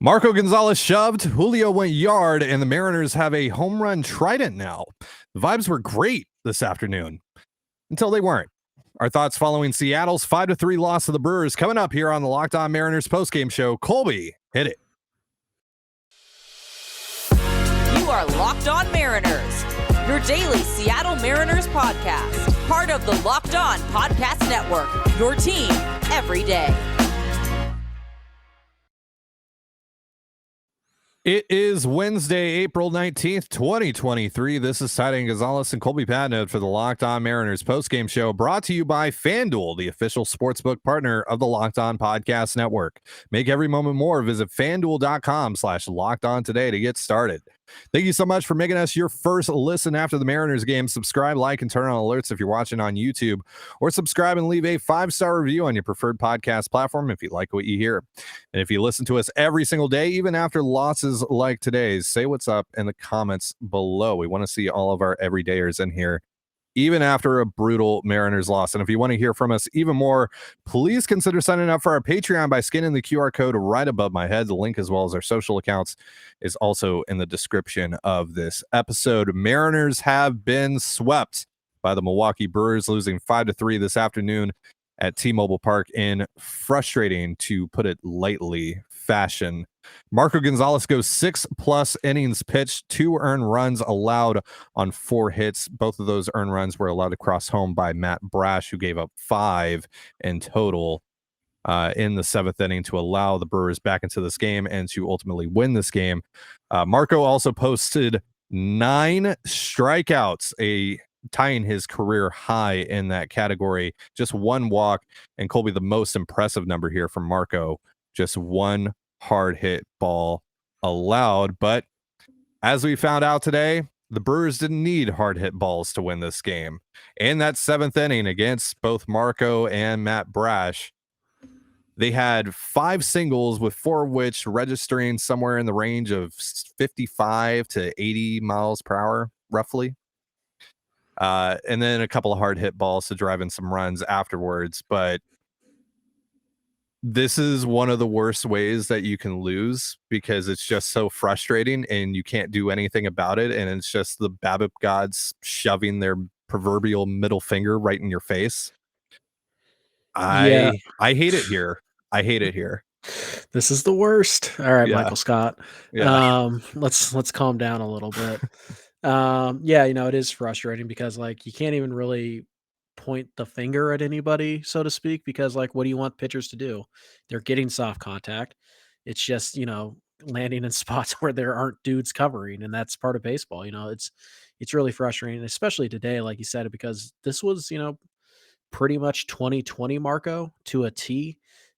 Marco Gonzales shoved, Julio went yard, and the Mariners have a home run Trident now. The vibes were great this afternoon until they weren't. Our thoughts following Seattle's 5-3 loss to the Brewers coming up here on the Locked On Mariners postgame show. Colby, hit it. You are Locked On Mariners, your daily Seattle Mariners podcast. Part of the Locked On Podcast Network, your team every day. It is Wednesday, April 19th, 2023. This is Trident Gonzalez and Colby Patnode for the Locked On Mariners postgame show, brought to you by FanDuel, the official sportsbook partner of the Locked On Podcast Network. Make every moment more. Visit FanDuel.com/LockedOn today to get started. Thank you so much for making us your first listen after the Mariners game. Subscribe, like, and turn on alerts if you're watching on YouTube, or subscribe and leave a 5-star review on your preferred podcast platform if you like what you hear. And if you listen to us every single day, even after losses like today's, say what's up in the comments below. We want to see all of our everydayers in here, even after a brutal Mariners loss. And if you want to hear from us even more, please consider signing up for our Patreon by scanning the QR code right above my head. The link, as well as our social accounts, is also in the description of this episode. Mariners have been swept by the Milwaukee Brewers, losing 5-3 this afternoon at T-Mobile Park in frustrating, to put it lightly, fashion. Marco Gonzales goes 6+ innings pitched, 2 earned runs allowed on 4 hits. Both of those earned runs were allowed to cross home by Matt Brash, who gave up 5 in total in the 7th inning to allow the Brewers back into this game and to ultimately win this game. Marco also posted 9 strikeouts, tying his career high in that category. Just 1 walk, and Colby, the most impressive number here from Marco, just 1 hard hit ball allowed. But as we found out today, the Brewers didn't need hard hit balls to win this game. In that 7th inning against both Marco and Matt Brash, they had 5 singles, with 4 of which registering somewhere in the range of 55 to 80 miles per hour, roughly. And then a couple of hard hit balls to drive in some runs afterwards. But this is one of the worst ways that you can lose, because it's just so frustrating and you can't do anything about it. And it's just the BABIP gods shoving their proverbial middle finger right in your face. I hate it here. I hate it here. This is the worst. All right, Yeah. Michael Scott. Yeah. Let's calm down a little bit. It is frustrating because you can't even really point the finger at anybody, so to speak, because what do you want pitchers to do? They're getting soft contact. It's just, landing in spots where there aren't dudes covering, and that's part of baseball. It's really frustrating, especially today, like you said, because this was, pretty much 2020 Marco to a T.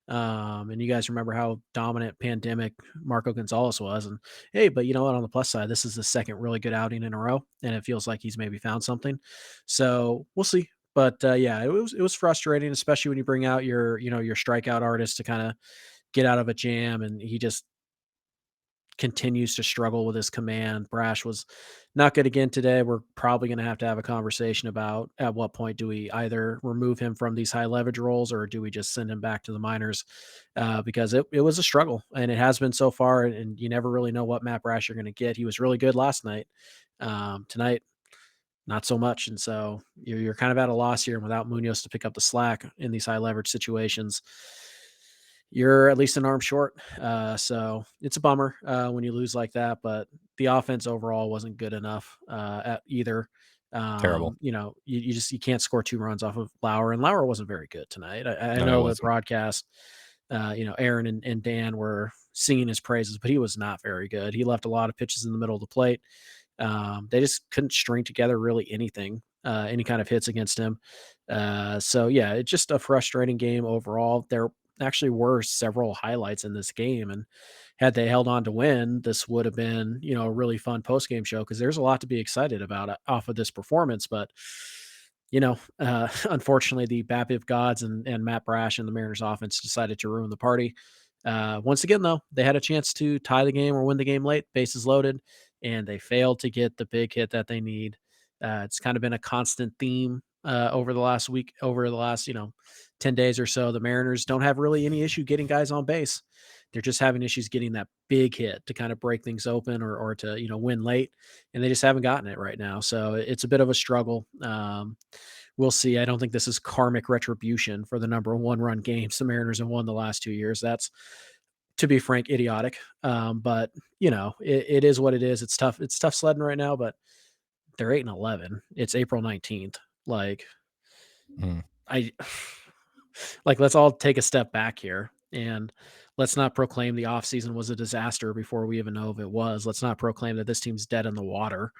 And you guys remember how dominant pandemic Marco Gonzales was. And hey, but you know what? On the plus side, this is the second really good outing in a row, and it feels like he's maybe found something. So we'll see. But it was frustrating, especially when you bring out your strikeout artist to kind of get out of a jam, and he just continues to struggle with his command. Brash was not good again today. We're probably going to have a conversation about at what point do we either remove him from these high leverage roles, or do we just send him back to the minors? Because it was a struggle, and it has been so far, and you never really know what Matt Brash you're going to get. He was really good last night. Tonight, not so much. And so you're kind of at a loss here, and without Munoz to pick up the slack in these high leverage situations, you're at least an arm short. So it's a bummer when you lose like that, but the offense overall wasn't good enough at either. Terrible. You can't score 2 runs off of Lauer, and Lauer wasn't very good tonight. I know the broadcast, Aaron and Dan were singing his praises, but he was not very good. He left a lot of pitches in the middle of the plate. They just couldn't string together really anything, any kind of hits against him. It's just a frustrating game overall. There actually were several highlights in this game, and had they held on to win, this would have been, a really fun post-game show, because there's a lot to be excited about off of this performance. But, unfortunately, the BABIP gods and Matt Brash and the Mariners offense decided to ruin the party. Once again, though, they had a chance to tie the game or win the game late, bases loaded, and they failed to get the big hit that they need. It's kind of been a constant theme over the last 10 days or so. The Mariners don't have really any issue getting guys on base. They're just having issues getting that big hit to kind of break things open or to, win late. And they just haven't gotten it right now. So it's a bit of a struggle. We'll see. I don't think this is karmic retribution for the number one run games the Mariners have won the last 2 years. That's, to be frank, idiotic. But it is what it is. It's tough. It's tough sledding right now, but they're 8-11. It's April 19th. Let's all take a step back here and let's not proclaim the offseason was a disaster before we even know if it was. Let's not proclaim that this team's dead in the water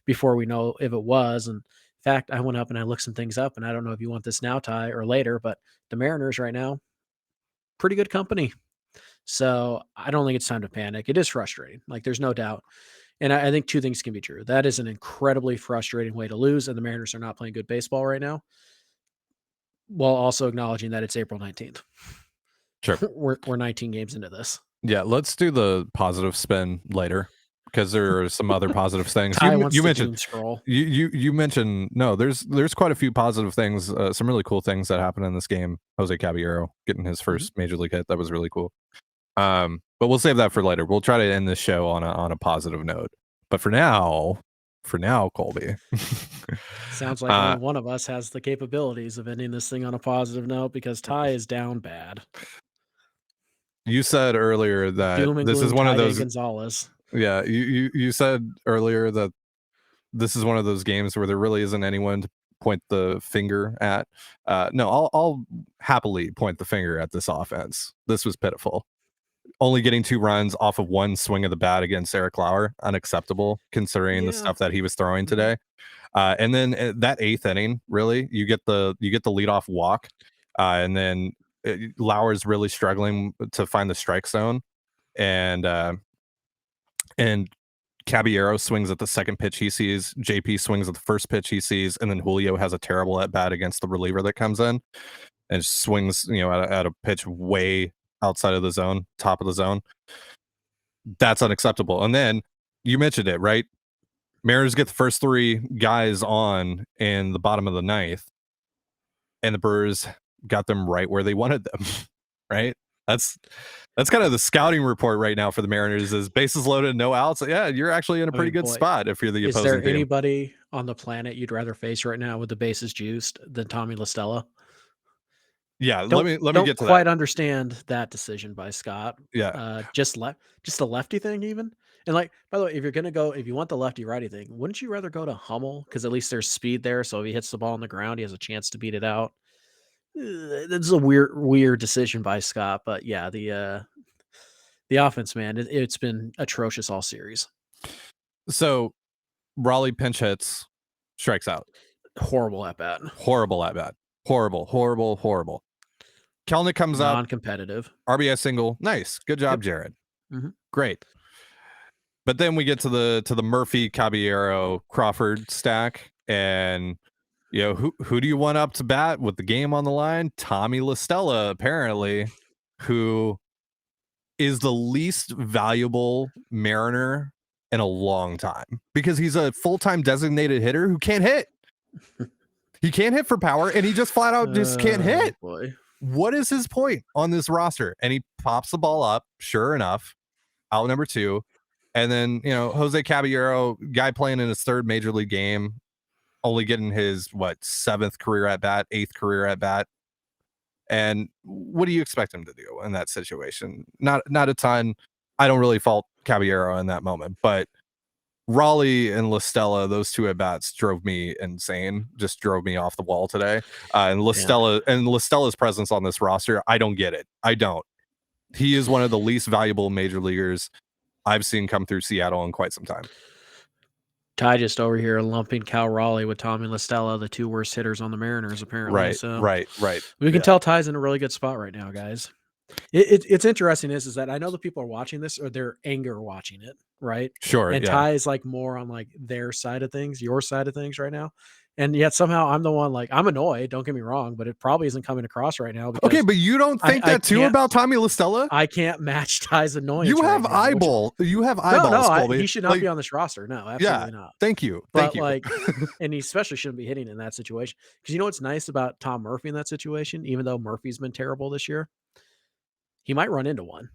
before we know if it was. And in fact, I went up and I looked some things up, and I don't know if you want this now, Ty, or later, but the Mariners right now, pretty good company. So I don't think it's time to panic. It is frustrating. There's no doubt. And I think two things can be true. That is an incredibly frustrating way to lose, and the Mariners are not playing good baseball right now, while also acknowledging that it's April 19th. Sure. We're 19 games into this. Yeah, let's do the positive spin later because there are some other positive things. Ty wants you to mentioned doom scroll. You mentioned there's quite a few positive things, some really cool things that happened in this game. Jose Caballero getting his first major league hit, that was really cool. But we'll save that for later. We'll try to end this show on a positive note. But for now, Colby. Sounds like only one of us has the capabilities of ending this thing on a positive note because Ty is down bad. You said earlier that this is one of those Gonzalez. Yeah, you said earlier that this is one of those games where there really isn't anyone to point the finger at. No, I'll happily point the finger at this offense. This was pitiful. Only getting 2 runs off of one swing of the bat against Eric Lauer, unacceptable considering the stuff that he was throwing today. And then that 8th inning, really, you get the leadoff walk, and then Lauer's really struggling to find the strike zone, and Caballero swings at the second pitch he sees, JP swings at the first pitch he sees, and then Julio has a terrible at bat against the reliever that comes in and swings, at a pitch way outside of the zone, top of the zone. That's unacceptable. And then you mentioned it, right? Mariners get the first 3 guys on in the bottom of the 9th, and the Brewers got them right where they wanted them, right? That's kind of the scouting report right now for the Mariners is bases loaded, no outs. Yeah, you're actually in a pretty good spot if you're the opposing team. Is there anybody on the planet you'd rather face right now with the bases juiced than Tommy La Stella? Yeah, let me get to that. Don't quite understand that decision by Scott. Yeah, just a lefty thing even. And by the way, if you want the lefty righty thing, wouldn't you rather go to Hummel because at least there's speed there? So if he hits the ball on the ground, he has a chance to beat it out. That's a weird decision by Scott, but yeah, the offense, man, it's been atrocious all series. So Raleigh pinch hits, strikes out. Horrible at bat. Horrible. Kelnick comes up, non-competitive. RBI single. Nice, good job, Jared. Great. But then we get to the Murphy, Caballero, Crawford stack, and who do you want up to bat with the game on the line? Tommy La Stella, apparently, who is the least valuable Mariner in a long time because he's a full-time designated hitter who can't hit. He can't hit for power, and he just flat out just can't hit. Boy. What is his point on this roster? And he pops the ball up, sure enough, out number 2. And then, Jose Caballero, guy playing in his 3rd major league game, only getting his 7th career at bat, 8th career at bat. And what do you expect him to do in that situation? Not a ton. I don't really fault Caballero in that moment, but Raleigh and La Stella, those 2 at bats drove me insane. Just drove me off the wall today. And La Stella's presence on this roster, I don't get it. I don't. He is one of the least valuable major leaguers I've seen come through Seattle in quite some time. Ty just over here lumping Cal Raleigh with Tommy La Stella, the 2 worst hitters on the Mariners, apparently. Right. We can tell Ty's in a really good spot right now, guys. It's interesting is that I know the people are watching this or they're anger watching it, right? Sure. And Ty is more on their side of things, your side of things right now. And yet somehow I'm the one I'm annoyed, don't get me wrong, but it probably isn't coming across right now. Okay, but you don't think that too about Tommy La Stella? I can't match Ty's annoyance. You have eyeballs, Colby. He should not be on this roster. No, absolutely not. Thank you. But and he especially shouldn't be hitting in that situation. Because you know what's nice about Tom Murphy in that situation, even though Murphy's been terrible this year? he might run into one.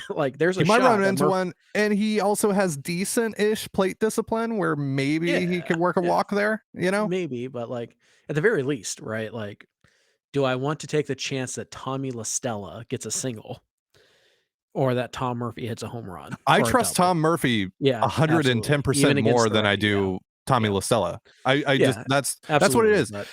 Like there's He a might shot run that into one, and he also has decent-ish plate discipline where maybe he could work a walk there, you know? maybe, but like at the very least, right? Like, do I want to take the chance that Tommy La Stella gets a single or that Tom Murphy hits a home run I or a trust double? Tom Murphy Yeah, absolutely. 110% Even against more the than I righty, yeah. do Tommy Yeah. La Stella. I just Yeah, that's what it absolutely, is. but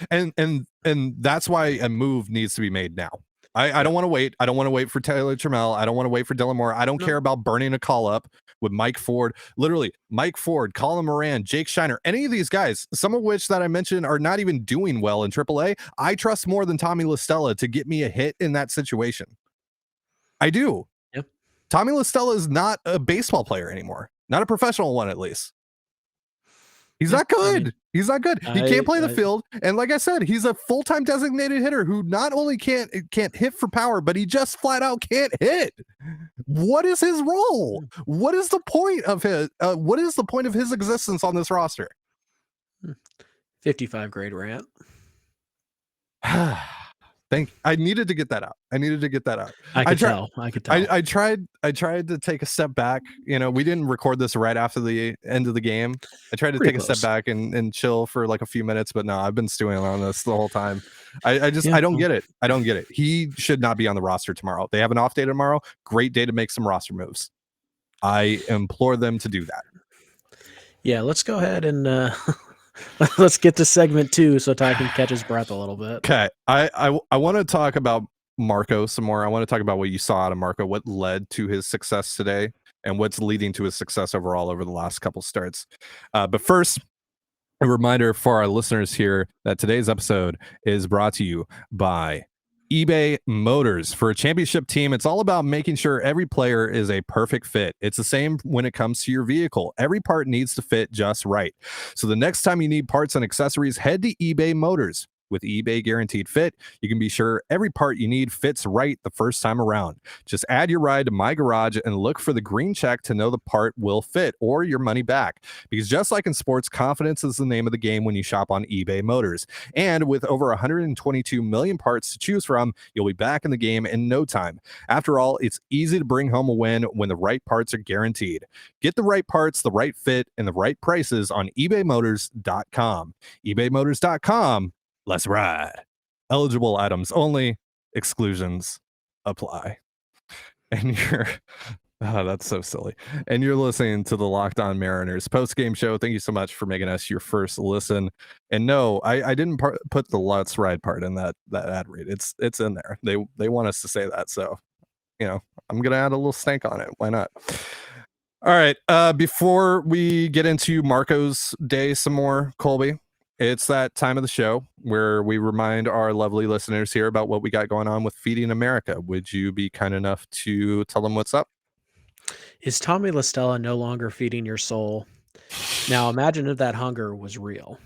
And that's why a move needs to be made now. I yeah. don't want to wait. I don't want to wait for Taylor Trammell. I don't want to wait for Dylan Moore. I don't care No. about burning a call up with Mike Ford. Literally, Mike Ford, Colin Moran, Jake Shiner, any of these guys, some of which that I mentioned are not even doing well in AAA. I trust more than Tommy La Stella to get me a hit in that situation. I do. Yep. Tommy La Stella is not a baseball player anymore. Not a professional one, at least. He's Yeah, not I mean, good. He's not good. He can't play the I field. And like I said, he's a full-time designated hitter who not only can't hit for power, but he just flat out can't hit. What is his role? mm, What is the point of his existence on this roster? 55 grade rant. I needed to get that out. I I could tell. I tried to take a step back. You know, we didn't record this right after the end of the game. I tried to Pretty take a step close. back and chill for like a few minutes, but no, I've been stewing on this the whole time. I Yeah, don't get it. I don't get it. He should not be on the roster tomorrow. They have an off day tomorrow. Great day to make some roster moves. I implore them to do that. yeah, let's go ahead and let's get to segment 2 so Ty can catch his breath a little bit. Okay. I want to talk about Marco some more. I want to talk about what you saw out of Marco, what led to his success today, and what's leading to his success overall over the last couple starts. But first, a reminder for our listeners here that today's episode is brought to you by eBay Motors. For a championship team, it's all about making sure every player is a perfect fit. It's the same when it comes to your vehicle. Every part needs to fit just right. So the next time you need parts and accessories, head to eBay Motors. With eBay Guaranteed Fit, you can be sure every part you need fits right the first time around. Just add your ride to My Garage and look for the green check to know the part will fit or your money back. Because just like in sports, confidence is the name of the game when you shop on eBay Motors. And with over 122 million parts to choose from, you'll be back in the game in no time. After all, it's easy to bring home a win when the right parts are guaranteed. Get the right parts, the right fit, and the right prices on ebaymotors.com. ebaymotors.com. Let's ride. Eligible items only. Exclusions apply. And you're that's so silly. And you're listening to the Locked On Mariners post-game show. Thank you so much for making us your first listen. And no, I didn't put the Let's Ride part in that ad read. It's in there. They want us to say that. So, you know, I'm gonna add a little stank on it. Why not? All right. Before we get into Marco's day some more, Colby, it's that time of the show where we remind our lovely listeners here about what we got going on with Feeding America. Would you be kind enough to tell them what's up? Is Tommy La Stella no longer feeding your soul? Now imagine if that hunger was real,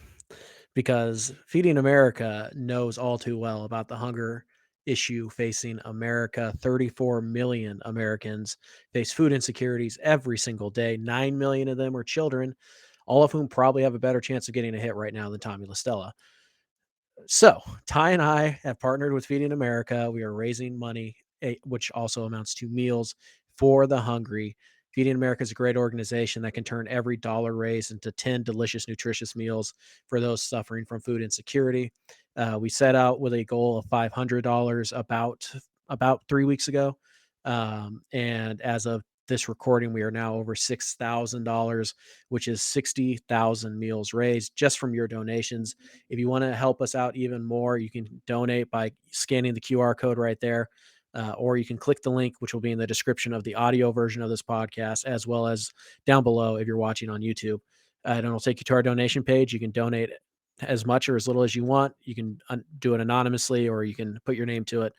because Feeding America knows all too well about the hunger issue facing America. 34 million Americans face food insecurities every single day. 9 million of them are children, all of whom probably have a better chance of getting a hit right now than Tommy La Stella. So, Ty and I have partnered with Feeding America. We are raising money, which also amounts to meals for the hungry. Feeding America is a great organization that can turn every dollar raised into 10 delicious, nutritious meals for those suffering from food insecurity. We set out with a goal of $500 about 3 weeks ago, and as of this recording, we are now over $6,000, which is 60,000 meals raised just from your donations. If you want to help us out even more, you can donate by scanning the QR code right there, or you can click the link, which will be in the description of the audio version of this podcast, as well as down below if you're watching on YouTube. And it'll take you to our donation page. You can donate as much or as little as you want. You can do it anonymously, or you can put your name to it.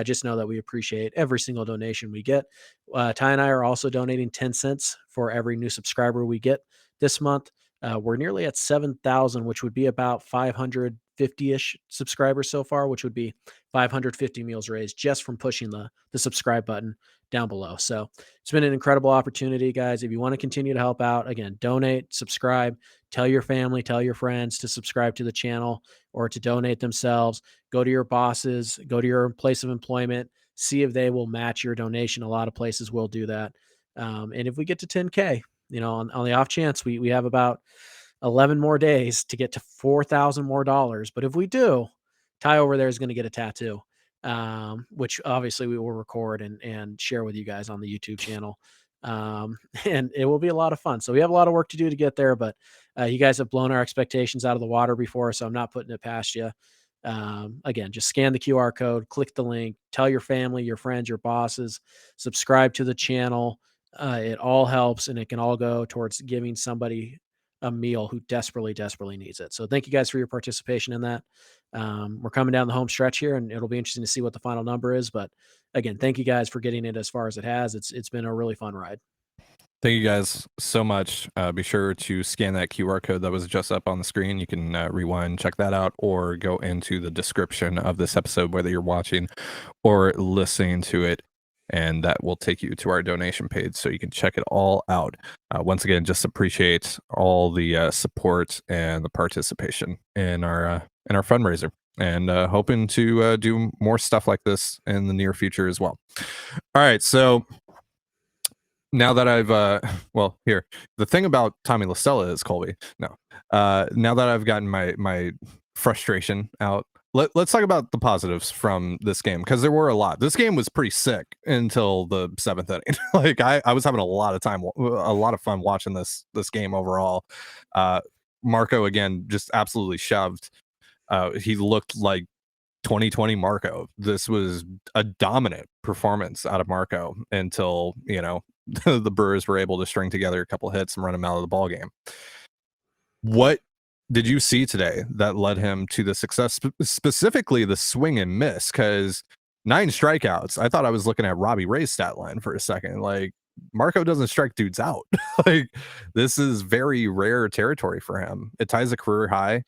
Just know that we appreciate every single donation we get. Ty and I are also donating 10 cents for every new subscriber we get this month. We're nearly at 7,000, which would be about 550-ish subscribers so far, which would be 550 meals raised just from pushing the subscribe button down below. So it's been an incredible opportunity, guys. If you want to continue to help out, again, donate, subscribe, tell your family, tell your friends to subscribe to the channel or to donate themselves. Go to your bosses, go to your place of employment, see if they will match your donation. A lot of places will do that. And if we get to 10K, on the off chance we have about 11 more days to get to 4,000 more dollars. But if we do, Ty over there is going to get a tattoo, which obviously we will record and share with you guys on the YouTube channel. And it will be a lot of fun. So we have a lot of work to do to get there, but you guys have blown our expectations out of the water before, so I'm not putting it past you. Again, just scan the QR code, click the link, tell your family, your friends, your bosses, subscribe to the channel. It all helps, and it can all go towards giving somebody a meal who desperately, desperately needs it. So thank you guys for your participation in that. We're coming down the home stretch here, and it'll be interesting to see what the final number is. But again, thank you guys for getting it as far as it has. It's been a really fun ride. Thank you guys so much. Be sure to scan that QR code that was just up on the screen. You can rewind, check that out, or go into the description of this episode, whether you're watching or listening to it, and that will take you to our donation page so you can check it all out. Once again, just appreciate all the support and the participation in our fundraiser, and hoping to do more stuff like this in the near future as well. All right, so now that I've here, the thing about Tommy La Stella is, Colby, now that I've gotten my frustration out, let's talk about the positives from this game, because there were a lot. This game was pretty sick until the 7th inning. Like I was having a lot of fun watching this game overall. Marco again just absolutely shoved. He looked like 2020 Marco. This was a dominant performance out of Marco until the Brewers were able to string together a couple hits and run him out of the ball game. What did you see today that led him to the success, specifically the swing and miss? Because 9 strikeouts. I thought I was looking at Robbie Ray's stat line for a second. Like, Marco doesn't strike dudes out. Like, this is very rare territory for him. It ties a career high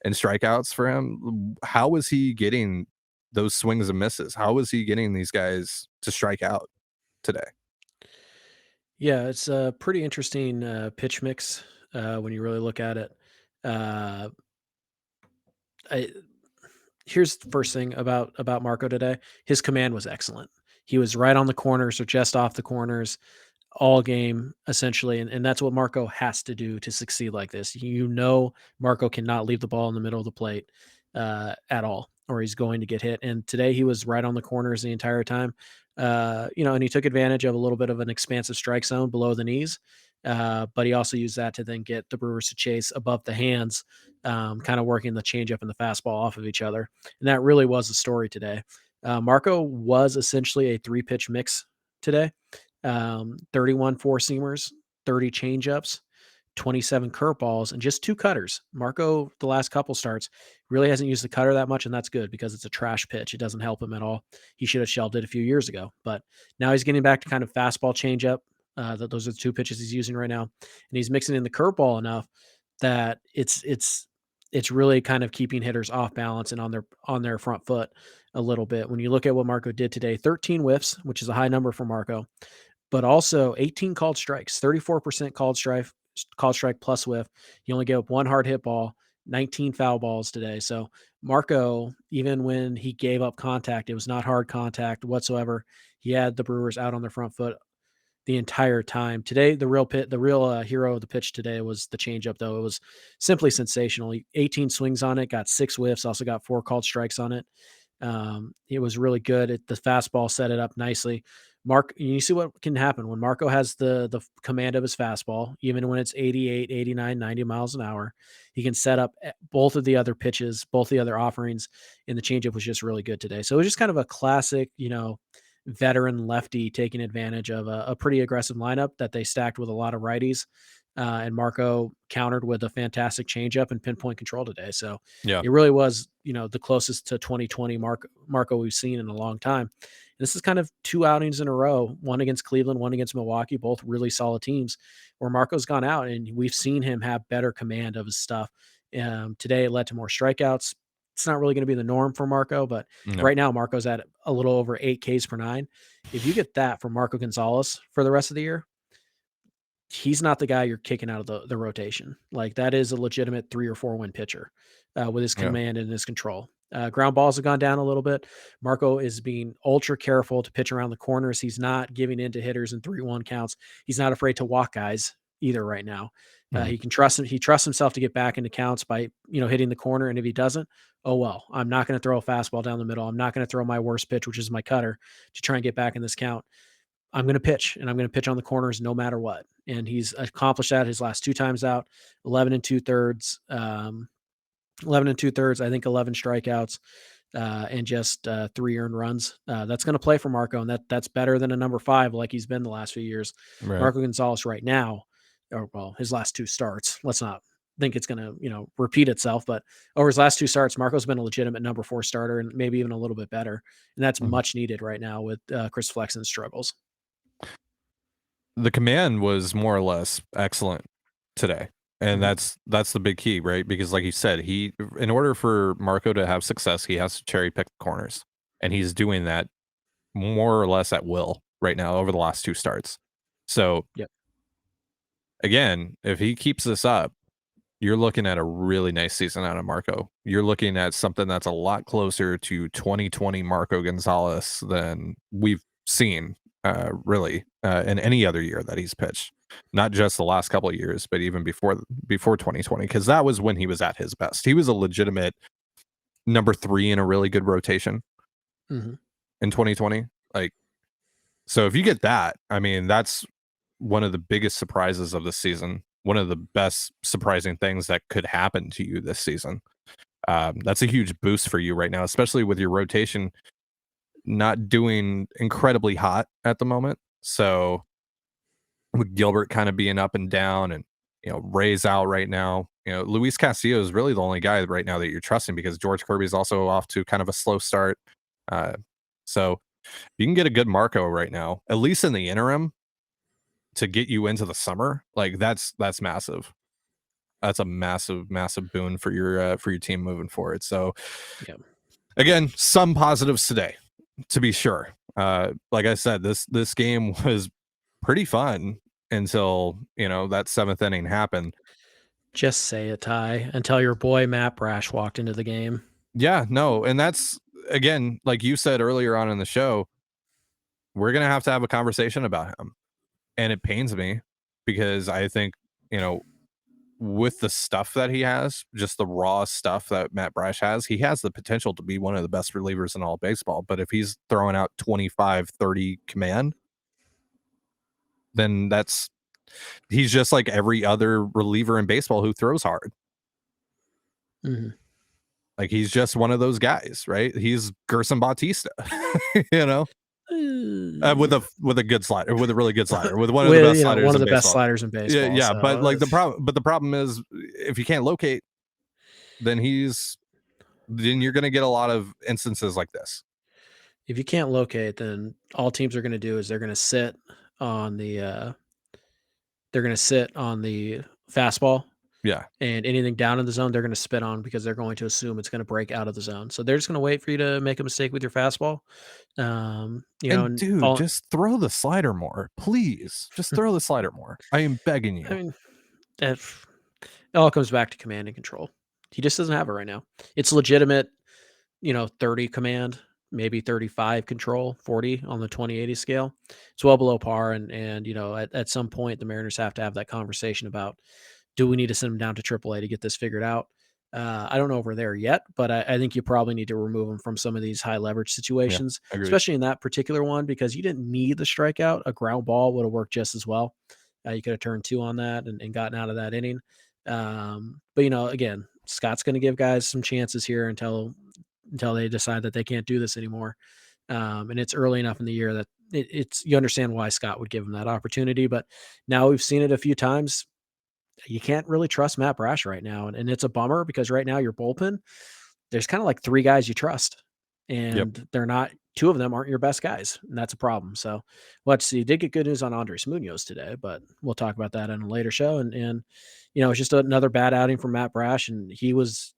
in strikeouts for him. How is he getting those swings and misses? How is he getting these guys to strike out today? Yeah, it's a pretty interesting pitch mix when you really look at it. Uh, I, Here's the first thing about Marco today. His command was excellent. He was right on the corners or just off the corners all game, essentially. And that's what Marco has to do to succeed like this. Marco cannot leave the ball in the middle of the plate at all, or he's going to get hit. And today he was right on the corners the entire time. And he took advantage of a little bit of an expansive strike zone below the knees. But he also used that to then get the Brewers to chase above the hands, kind of working the changeup and the fastball off of each other. And that really was the story today. Marco was essentially a 3-pitch mix today. 31 four-seamers, 30 changeups, 27 curveballs, and just 2 cutters. Marco, the last couple starts, really hasn't used the cutter that much, and that's good because it's a trash pitch. It doesn't help him at all. He should have shelved it a few years ago, but now he's getting back to kind of fastball changeup. Those are the 2 pitches he's using right now, and he's mixing in the curveball enough that it's really kind of keeping hitters off balance and on their front foot a little bit. When you look at what Marco did today, 13 whiffs, which is a high number for Marco, but also 18 called strikes, 34% called strike plus whiff. He only gave up 1 hard hit ball, 19 foul balls today. So Marco, even when he gave up contact, it was not hard contact whatsoever. He had the Brewers out on their front foot the entire time. Today, the real hero of the pitch today was the changeup, though. It was simply sensational. 18 swings on it, got 6 whiffs, also got 4 called strikes on it. It was really good. The fastball set it up nicely. You see what can happen when Marco has the command of his fastball, even when it's 88, 89, 90 miles an hour. He can set up both of the other pitches, both the other offerings, and the changeup was just really good today. So it was just kind of a classic, veteran lefty taking advantage of a pretty aggressive lineup that they stacked with a lot of righties. And Marco countered with a fantastic changeup and pinpoint control today. So Yeah. it really was, the closest to 2020 Marco we've seen in a long time. And this is kind of 2 outings in a row, one against Cleveland, one against Milwaukee, both really solid teams where Marco's gone out and we've seen him have better command of his stuff. Today it led to more strikeouts. It's not really going to be the norm for Marco, but right now Marco's at a little over 8 Ks per 9. If you get that from Marco Gonzales for the rest of the year, he's not the guy you're kicking out of the rotation. Like, that is a legitimate 3 or 4 win pitcher with his command and his control. Ground balls have gone down a little bit. Marco is being ultra careful to pitch around the corners. He's not giving in to hitters in 3-1 counts. He's not afraid to walk guys either right now. Mhm. He can trust him. He trusts himself to get back into counts by, hitting the corner. And if he doesn't, oh well, I'm not going to throw a fastball down the middle. I'm not going to throw my worst pitch, which is my cutter, to try and get back in this count. I'm going to pitch, and I'm going to pitch on the corners no matter what. And he's accomplished that his last 2 times out, 11 2/3, 11 2/3, I think 11 strikeouts, and just 3 earned runs. That's going to play for Marco, and that's better than a number 5 like he's been the last few years. Right. Marco Gonzales right now, or well, his last 2 starts. Let's not think it's going to, repeat itself, but over his last 2 starts, Marco's been a legitimate number 4 starter and maybe even a little bit better. And that's Mhm. much needed right now with Chris Flexen's struggles. The command was more or less excellent today. And Mhm. that's the big key, right? Because like you said, in order for Marco to have success, he has to cherry pick the corners. And he's doing that more or less at will right now over the last 2 starts. So Yep. again, if he keeps this up, you're looking at a really nice season out of Marco. You're looking at something that's a lot closer to 2020 Marco Gonzales than we've seen really in any other year that he's pitched. Not just the last couple of years, but even before 2020, because that was when he was at his best. He was a legitimate number 3 in a really good rotation Mhm. in 2020. Like, so if you get that, I mean, that's one of the biggest surprises of the season. One of the best surprising things that could happen to you this season. That's a huge boost for you right now, especially with your rotation not doing incredibly hot at the moment. So with Gilbert kind of being up and down, and Ray's out right now. Luis Castillo is really the only guy right now that you're trusting, because George Kirby's also off to kind of a slow start. So you can get a good Marco right now, at least in the interim, to get you into the summer. Like that's massive. That's a massive boon for your team moving forward. So Yeah. again, some positives today, to be sure. Like I said, this game was pretty fun until that 7th inning happened. Just say it, Ty, until your boy Matt Brash walked into the game. Yeah, no, and that's, again, like you said earlier on in the show, we're gonna have to have a conversation about him, and it pains me because I think with the stuff that he has, just the raw stuff that Matt Brash has, he has the potential to be one of the best relievers in all of baseball. But if he's throwing out 25, 30 command, then he's just like every other reliever in baseball who throws hard. Mhm. Like, he's just one of those guys, right? He's Gerson Bautista, with a good slider, with a really good slider, with one of the best sliders one of in the best baseball. sliders in Yeah, baseball. yeah, but So like the problem is, if you can't locate, then you're going to get a lot of instances like this. if you can't locate, then all teams are going to do is they're going to sit on the fastball, Yeah. and anything down in the zone they're going to spit on because they're going to assume it's going to break out of the zone. So they're just going to wait for you to make a mistake with your fastball. And And dude, all just throw the slider more, please. Just throw the slider more. I am begging I you. mean, if it all comes back to command and control. He just doesn't have it right now. It's legitimate, 30 command, maybe 35 control, 40 on the 20/80 scale. It's well below par. And at some point, the Mariners have to have that conversation about, do we need to send him down to AAA to get this figured out? I don't know if we're there yet, but I think you probably need to remove him from some of these high leverage Yeah, situations, agreed. especially in that particular one, because you didn't need the strikeout. A ground ball would have worked just as well. You could have turned 2 on that and gotten out of that inning. But again, Scott's going to give guys some chances here until they decide that they can't do this anymore. And it's early enough in the year that it's you understand why Scott would give him that opportunity. But now we've seen it a few times. You can't really trust Matt Brash right now, and it's a bummer because right now your bullpen, there's kind of like 3 guys you trust, Yep. and they're not. 2 of them aren't your best guys, and that's a problem. So let's see. Did get good news on Andres Munoz today, but we'll talk about that in a later show. And it's just another bad outing from Matt Brash, and he was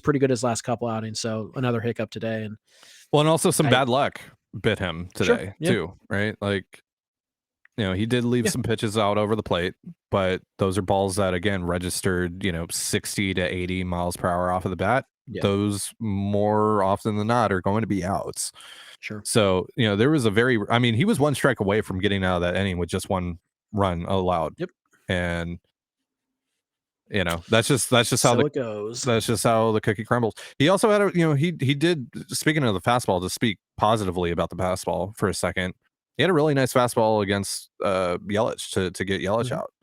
pretty good his last couple outings. So another hiccup today, and Well, and also some I bad luck bit him sure, today yeah, too, right? Like, he did leave yeah, some pitches out over the plate, but those are balls that again registered, 60 to 80 miles per hour off of the bat. Yeah. those more often than not are going to be outs. Sure. So, there was he was one strike away from getting out of that inning with just one run allowed. Yep. And, that's just how So it goes. that's just how the cookie crumbles. He also had he did, speaking of the fastball, to speak positively about the fastball for a second. He had a really nice fastball against Yelich to get Yelich out.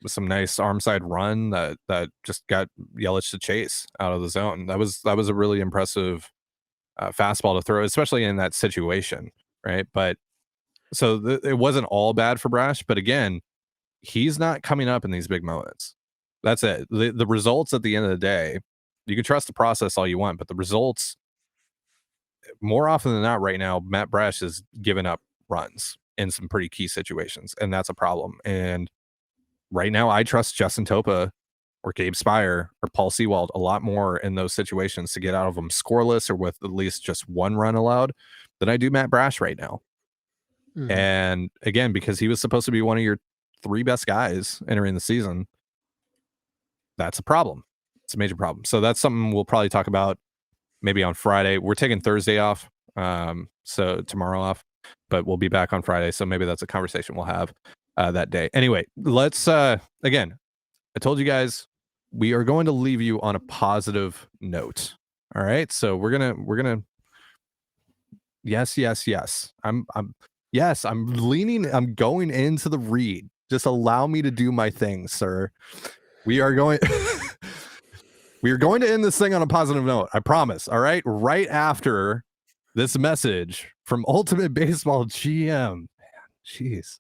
With some nice arm side run that just got Yelich to chase out of the zone. That was a really impressive fastball to throw, especially in that situation, right? But so it wasn't all bad for Brash, but again, he's not coming up in these big moments. That's it. The results at the end of the day, you can trust the process all you want, but the results, more often than not, right now, Matt Brash is giving up runs in some pretty key situations, and that's a problem. And right now, I trust Justin Topa or Gabe Spire or Paul Sewald a lot more in those situations to get out of them scoreless or with at least just one run allowed than I do Matt Brash right now. Mhm. And again, because he was supposed to be one of your 3 best guys entering the season, that's a problem. It's a major problem. So that's something we'll probably talk about maybe on Friday. We're taking Thursday off, so tomorrow off, but we'll be back on Friday. So maybe that's a conversation we'll have that day. Anyway, let's again, I told you guys we are going to leave you on a positive note. All right. So we're gonna yes. I'm leaning, I'm going into the read. Just allow me to do my thing, sir. We are going to end this thing on a positive note. I promise. All right. Right after this message from Ultimate Baseball GM. Jeez.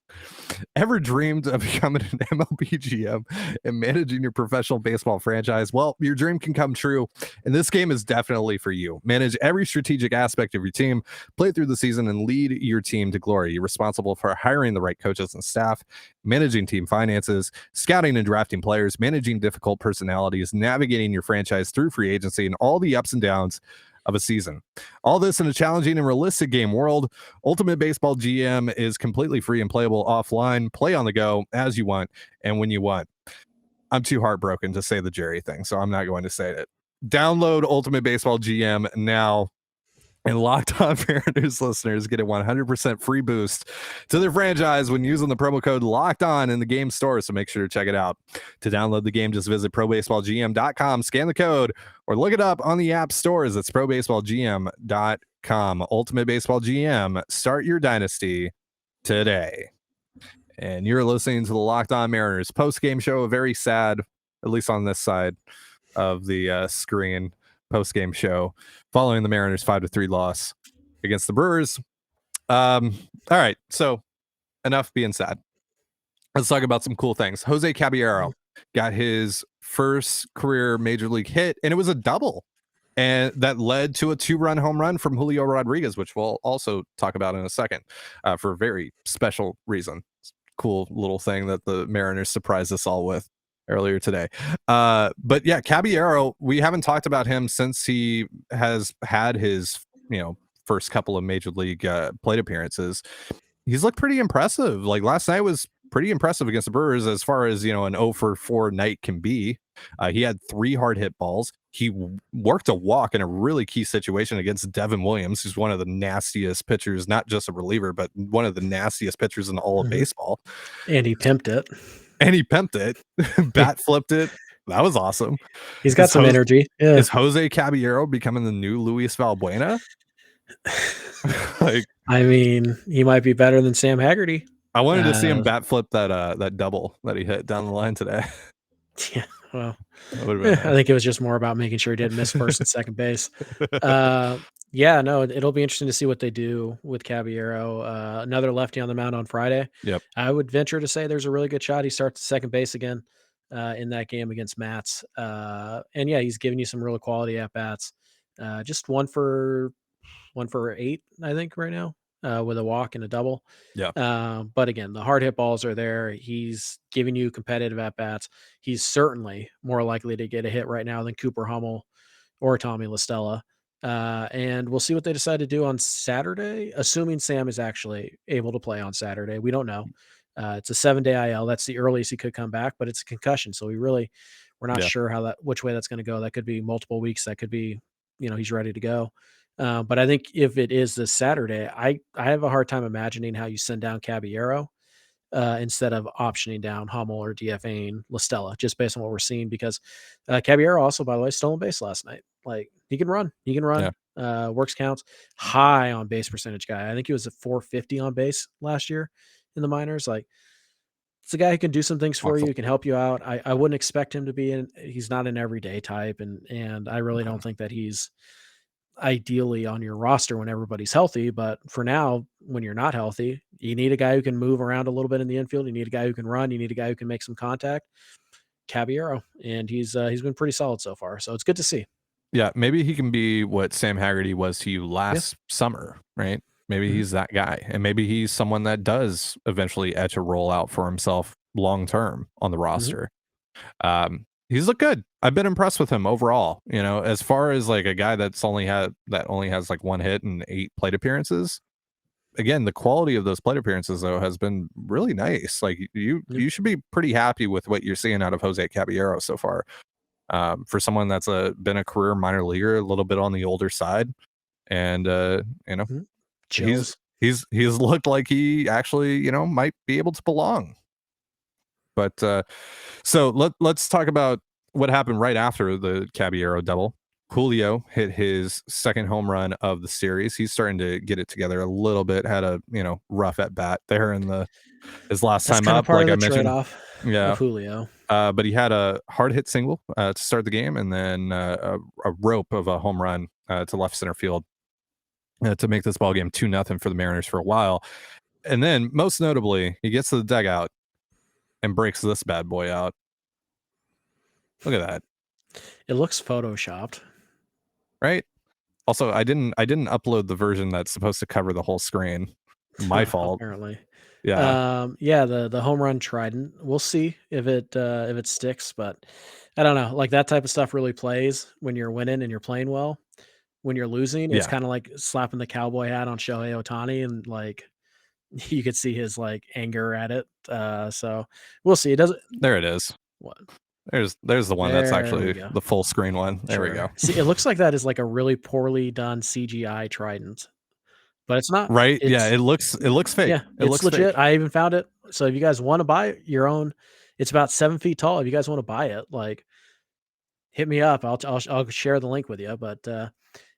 Ever dreamed of becoming an MLB GM and managing your professional baseball franchise? Well, your dream can come true, and this game is definitely for you. Manage every strategic aspect of your team, play through the season, and lead your team to glory. You're responsible for hiring the right coaches and staff, managing team finances, scouting and drafting players, managing difficult personalities, navigating your franchise through free agency, and all the ups and downs of a season. All this in a challenging and realistic game world. Ultimate Baseball GM is completely free and playable offline. Play on the go as you want and when you want. I'm too heartbroken to say the Jerry thing, so I'm not going to say it. Download Ultimate Baseball GM now. And Locked On Mariners listeners get a 100% free boost to their franchise when using the promo code Locked On in the game store. So make sure to check it out. To download the game, just visit probaseballgm.com, scan the code, or look it up on the app stores. It's probaseballgm.com. Ultimate Baseball GM. Start your dynasty today. And you're listening to the Locked On Mariners post-game show. A very sad, at least on this side of the screen, post-game show following the Mariners 5-3 loss against the Brewers. All right, so enough being sad. Let's talk about some cool things. Jose Caballero got his first career major league hit, and it was a double, and that led to a 2-run home run from Julio Rodriguez, which we'll also talk about in a second for a very special reason. Cool little thing that the Mariners surprised us all with earlier today. But yeah, Caballero, we haven't talked about him since he has had his, first couple of major league plate appearances. He's looked pretty impressive. Like last night was pretty impressive against the Brewers as far as, an 0-for-4 night can be. He had 3 hard hit balls. He worked a walk in a really key situation against Devin Williams, who's one of the nastiest pitchers, not just a reliever, but one of the nastiest pitchers in all of baseball. And he pimped it. Bat flipped it. That was awesome. He's got some energy. Yeah. Is Jose Caballero becoming the new Luis Valbuena? I mean, he might be better than Sam Haggerty. I wanted to see him bat flip that double that he hit down the line today. Yeah, well, I think it was just more about making sure he didn't miss first and second base. Yeah, no, it'll be interesting to see what they do with Caballero. Another lefty on the mound on Friday. Yep. I would venture to say there's a really good shot he starts at second base again in that game against Mats. And yeah, he's giving you some real quality at bats. Just one for 8, I think, right now, with a walk and a double. Yeah. But again, the hard hit balls are there. He's giving you competitive at bats. He's certainly more likely to get a hit right now than Cooper Hummel or Tommy La Stella. And we'll see what they decide to do on Saturday, assuming Sam is actually able to play on Saturday. We don't know. It's a 7-day IL. That's the earliest he could come back, but it's a concussion. So we're not Yeah. sure which way that's going to go. That could be multiple weeks. That could be, he's ready to go. But I think if it is this Saturday, I have a hard time imagining how you send down Caballero instead of optioning down Hummel or DFAing Stella, just based on what we're seeing. Because Caballero also, by the way, stolen base last night. Like he can run, Yeah. works counts, high on base percentage guy. I think he was at 450 on base last year in the minors. Like it's a guy who can do some things for you. Awesome. He can help you out. I wouldn't expect him to be he's not an everyday type. And I really don't think that he's ideally on your roster when everybody's healthy. But for now, when you're not healthy, you need a guy who can move around a little bit in the infield. You need a guy who can run. You need a guy who can make some contact. Caballero, and he's been pretty solid so far. So it's good to see. Yeah, maybe he can be what Sam Haggerty was to you last summer, right? Maybe he's that guy, and maybe he's someone that does eventually etch a role out for himself long term on the roster. He's looked good. I've been impressed with him overall. As far as like a guy only has like 1 hit and 8 plate appearances. Again, the quality of those plate appearances though has been really nice. Like you should be pretty happy with what you're seeing out of Jose Caballero so far. For someone that's been a career minor leaguer, a little bit on the older side, and Chills. he's looked like he actually might be able to belong. But so let's talk about what happened right after the Caballero double. Julio hit his second home run of the series. He's starting to get it together a little bit. Had a rough at bat there in his last That's time kind of up, part like of I the mentioned. trade-off Yeah. of Julio. But he had a hard hit single to start the game, and then a rope of a home run to left center field to make this ball game 2-0 for the Mariners for a while. And then, most notably, he gets to the dugout and breaks this bad boy out. Look at that. It looks photoshopped, right? Also, I didn't upload the version that's supposed to cover the whole screen. My fault. apparently. Yeah. The home run Trident. We'll see if it sticks, but I don't know. Like that type of stuff really plays when you're winning and you're playing well. When you're losing, it's Yeah. kind of like slapping the cowboy hat on Shohei Ohtani, and like you could see his like anger at it. So we'll see. It doesn't. There it is. What? There's the one that's actually the full screen one. There we go. See, it looks like that is like a really poorly done CGI Trident, but it's not. Right? Yeah, It's it looks fake. yeah, it it's looks legit. fake. I even found it. So if you guys want to buy your own, it's about 7 feet tall. If you guys want to buy it, like hit me up. I'll share the link with you. But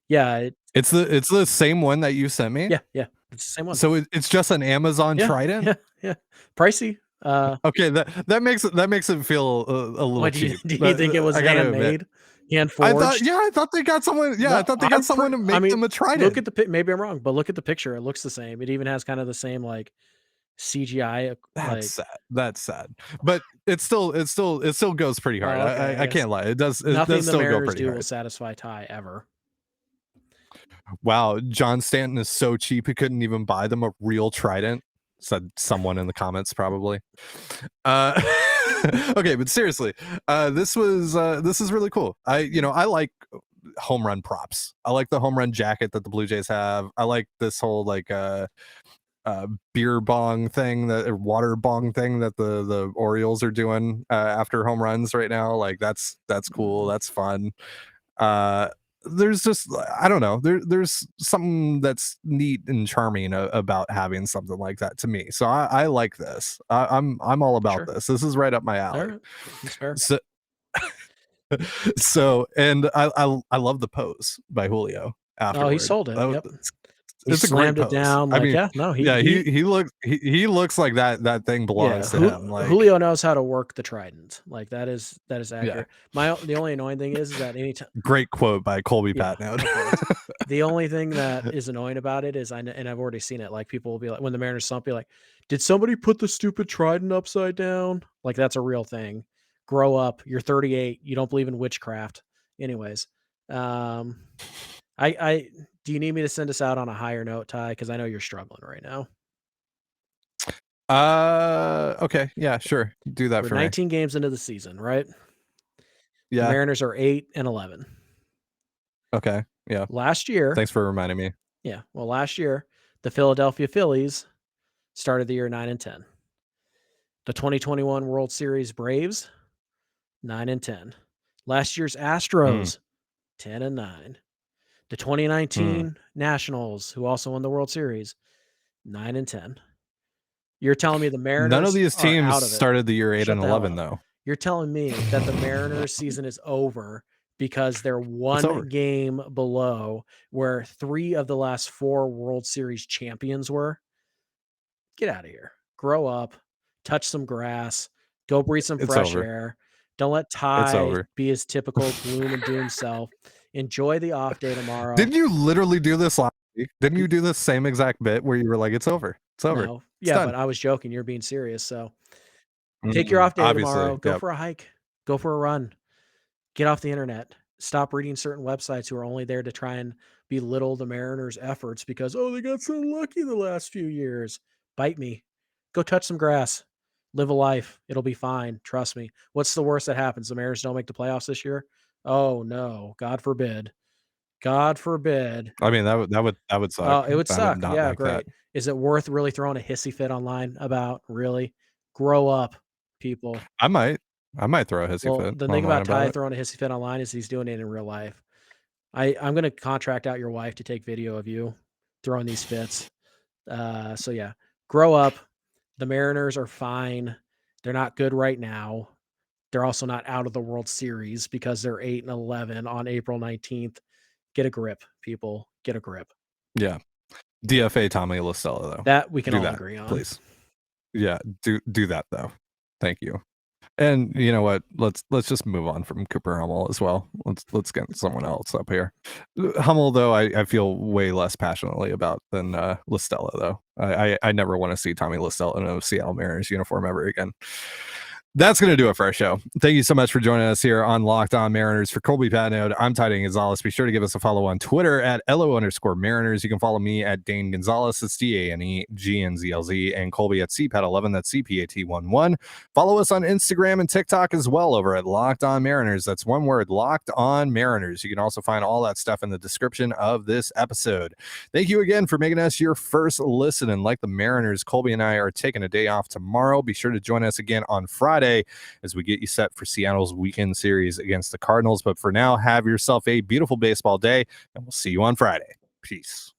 yeah, It's the same one that you sent me. yeah, it's the same one. So it's just an Amazon Trident. Yeah, pricey. Okay, that makes it feel a little cheap. Do you think it was handmade, hand forged? I thought they got someone. Yeah, I thought they got someone to make them a Trident. Look at the maybe I'm wrong, but look at the picture. It looks the same. It even has kind of the same like CGI. That's sad, but it still goes pretty hard. Okay, I can't lie. It does. Nothing does the still go Mariners pretty do hard. will satisfy Ty ever. Wow, John Stanton is so cheap he couldn't even buy them a real Trident. Said someone in the comments probably. Okay, but seriously, this is really cool. I like home run props. I like the home run jacket that the Blue Jays have. I like this whole like beer bong thing, or water bong thing that the Orioles are doing after home runs right now. Like that's cool. That's fun. There's just, I don't know, there's something that's neat and charming about having something like that to me. So I like this. I'm all about this. This is right up my alley. All right. That's fair. So and I love the pose by Julio afterward. Oh, he sold it. Yep. It's he slammed a great it down. Like, he looks like that thing belongs to him. Like Julio knows how to work the Trident. Like that is accurate. Yeah. The only annoying thing is that anytime. Great quote by Colby Patnote. The only thing that is annoying about it is and I've already seen it. Like people will be like, when the Mariners stump, be like, "Did somebody put the stupid Trident upside down?" Like that's a real thing. Grow up. You're 38. You don't believe in witchcraft. Anyways, I do you need me to send us out on a higher note, Ty? Because I know you're struggling right now. Okay, yeah, sure. Do that. We're for 19 games into the season, right? Yeah. The Mariners are 8-11. Okay. Yeah. Last year. Thanks for reminding me. Yeah. Well, last year, the Philadelphia Phillies started the year 9-10. The 2021 World Series Braves, 9-10. Last year's Astros, 10-9. The 2019 Nationals, who also won the World Series, 9-10. You're telling me the None of Mariners these are teams out of it. started the year 8 Shut and the hell 11, up. though. You're telling me that the Mariners season is over because they're over. one game below where 3 of the last 4 World Series champions were? Get out of here. Grow up, touch some grass, go breathe some It's fresh over. air. Don't let It's Ty over. be his typical gloom and doom self. Enjoy the off day tomorrow. Didn't you literally do this last week? Didn't you do the same exact bit where you were like, it's over? It's over. No. It's Yeah, done. but I was joking. You're being serious. So take your off day tomorrow. Go for a hike. Go for a run. Get off the internet. Stop reading certain websites who are only there to try and belittle the Mariners' efforts because, oh, they got so lucky the last few years. Bite me. Go touch some grass. Live a life. It'll be fine. Trust me. What's the worst that happens? The Mariners don't make the playoffs this year? Oh, no. God forbid. God forbid. I mean, that would suck. It would I suck. not Yeah, like great. that. Is it worth really throwing a hissy fit online about? Really? Grow up, people. I might throw a hissy Well, fit the thing online about Ty about it. throwing a hissy fit online is he's doing it in real life. I'm gonna contract out your wife to take video of you throwing these fits. So yeah, grow up. The Mariners are fine. They're not good right now. They're also not out of the World Series because they're 8-11 on April 19th. Get a grip, people. Get a grip. Yeah. DFA Tommy La Stella, though. That we can Do all that, agree on. please. Yeah, do that though. Thank you. And you know what? Let's just move on from Cooper Hummel as well. Let's get someone else up here. Hummel, though, I feel way less passionately about than La Stella, though. I never want to see Tommy La Stella in a Seattle Mariners uniform ever again. That's going to do it for our show. Thank you so much for joining us here on Locked On Mariners. For Colby Patnode, I'm Trident Gonzalez. Be sure to give us a follow on Twitter at @LO_Mariners. You can follow me at Dane Gonzalez. It's DANEGNZLZ. And Colby at CPAT11. That's CPAT11. Follow us on Instagram and TikTok as well over at Locked On Mariners. That's one word, Locked On Mariners. You can also find all that stuff in the description of this episode. Thank you again for making us your first listen. And like the Mariners, Colby and I are taking a day off tomorrow. Be sure to join us again on Friday as we get you set for Seattle's weekend series against the Cardinals. But for now, have yourself a beautiful baseball day, and we'll see you on Friday. Peace.